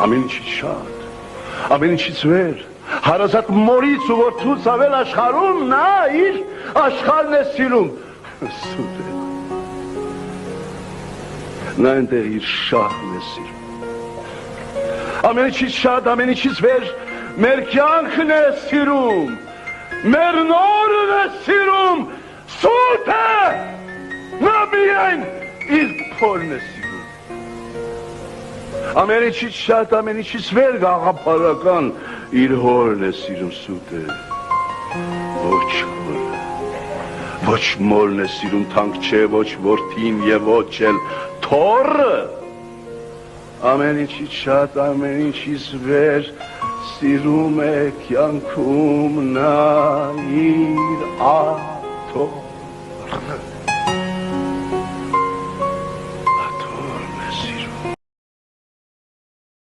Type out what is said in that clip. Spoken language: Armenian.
ամեն ինչից շատ, ամեն ինչից վեր, հարազատ մորից ու որդուց ավել աշխարհում նա իր աշխարհն է սիրում։ Սուտ է։ Նա այնտեղ իր շահն է սիրում։ Ամեն ինչից շատ, ամեն ինչից վեր մեր կյանքն է սիրում, մեր նորն է սիրում, սուտ է։ Նա միայն իր փորն է սիրում։ Ամեն ինչից շատ, ամեն ինչից վեր գաղափարական իր հորն է սիրում, սուտ է։ Ոչ հորը, ոչ մորն է սիրում, թանկ չէ, ոչ որդին և ոչ էլ թոռը։ Ամեն ինչից շատ, ամեն ինչից վեր սիրում է կյանքում նա իր աթոռը։